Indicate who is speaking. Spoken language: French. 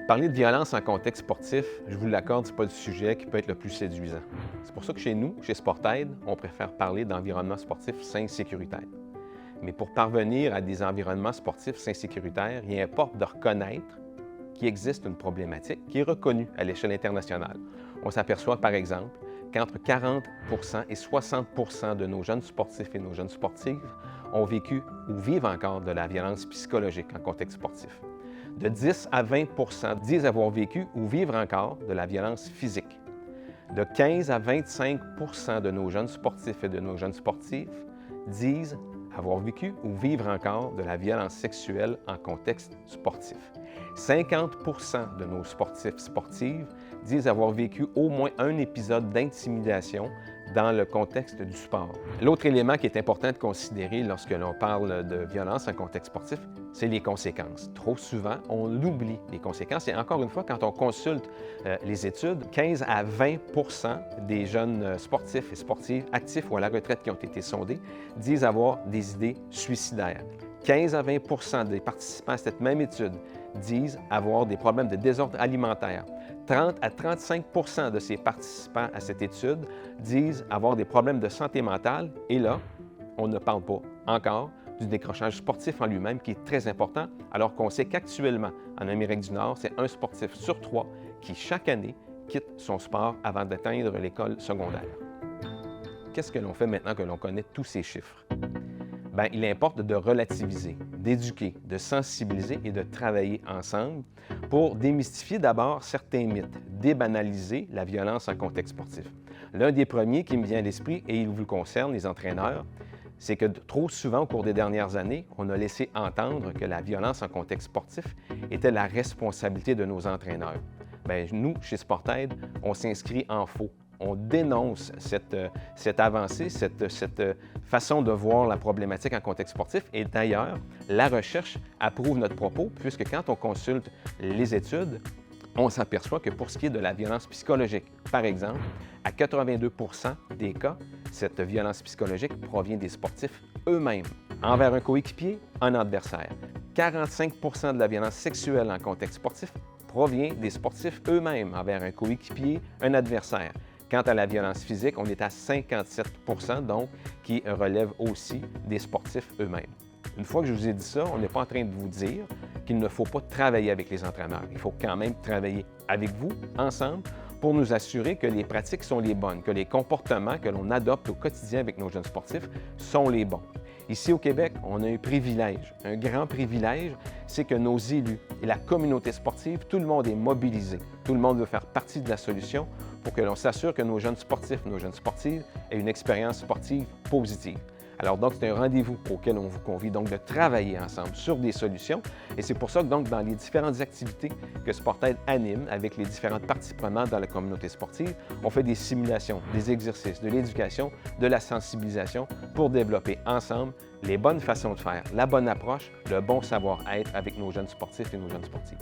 Speaker 1: Parler de violence en contexte sportif, je vous l'accorde, ce n'est pas le sujet qui peut être le plus séduisant. C'est pour ça que chez nous, chez Sportaid, on préfère parler d'environnement sportif sain et sécuritaire. Mais pour parvenir à des environnements sportifs sains et sécuritaires, il importe de reconnaître qu'il existe une problématique qui est reconnue à l'échelle internationale. On s'aperçoit, par exemple, qu'entre 40 et 60 de nos jeunes sportifs et nos jeunes sportives ont vécu ou vivent encore de la violence psychologique en contexte sportif. De 10 à 20 disent avoir vécu ou vivre encore de la violence physique. De 15 à 25 de nos jeunes sportifs et de nos jeunes sportives disent avoir vécu ou vivre encore de la violence sexuelle en contexte sportif. 50 de nos sportifs sportives disent avoir vécu au moins un épisode d'intimidation dans le contexte du sport. L'autre élément qui est important de considérer lorsque l'on parle de violence en contexte sportif, c'est les conséquences. Trop souvent, on oublie les conséquences. Et encore une fois, quand on consulte les études, 15 à 20 des jeunes sportifs et sportives actifs ou à la retraite qui ont été sondés disent avoir des idées suicidaires. 15 à 20 des participants à cette même étude disent avoir des problèmes de désordre alimentaire. 30 à 35 de ces participants à cette étude disent avoir des problèmes de santé mentale. Et là, on ne parle pas encore du décrochage sportif en lui-même qui est très important, alors qu'on sait qu'actuellement, en Amérique du Nord, c'est un sportif sur 3 qui, chaque année, quitte son sport avant d'atteindre l'école secondaire. Qu'est-ce que l'on fait maintenant que l'on connaît tous ces chiffres? Bien, il importe de relativiser, d'éduquer, de sensibiliser et de travailler ensemble pour démystifier d'abord certains mythes, débanaliser la violence en contexte sportif. L'un des premiers qui me vient à l'esprit, et il vous concerne, les entraîneurs, c'est que trop souvent, au cours des dernières années, on a laissé entendre que la violence en contexte sportif était la responsabilité de nos entraîneurs. Bien, nous, chez Sportaid, on s'inscrit en faux. On dénonce cette avancée, cette façon de voir la problématique en contexte sportif. Et d'ailleurs, la recherche approuve notre propos, puisque quand on consulte les études, on s'aperçoit que pour ce qui est de la violence psychologique, par exemple, à 82 des cas, cette violence psychologique provient des sportifs eux-mêmes, envers un coéquipier, un adversaire. 45 de la violence sexuelle en contexte sportif provient des sportifs eux-mêmes, envers un coéquipier, un adversaire. Quant à la violence physique, on est à 57 donc, qui relève aussi des sportifs eux-mêmes. Une fois que je vous ai dit ça, on n'est pas en train de vous dire qu'il ne faut pas travailler avec les entraîneurs. Il faut quand même travailler avec vous, ensemble, pour nous assurer que les pratiques sont les bonnes, que les comportements que l'on adopte au quotidien avec nos jeunes sportifs sont les bons. Ici au Québec, on a un privilège, un grand privilège, c'est que nos élus et la communauté sportive, tout le monde est mobilisé. Tout le monde veut faire partie de la solution pour que l'on s'assure que nos jeunes sportifs, nos jeunes sportives aient une expérience sportive positive. Alors donc, c'est un rendez-vous auquel on vous convie donc de travailler ensemble sur des solutions. Et c'est pour ça que donc, dans les différentes activités que Sportaid anime avec les différentes parties prenantes dans la communauté sportive, on fait des simulations, des exercices, de l'éducation, de la sensibilisation pour développer ensemble les bonnes façons de faire, la bonne approche, le bon savoir-être avec nos jeunes sportifs et nos jeunes sportives.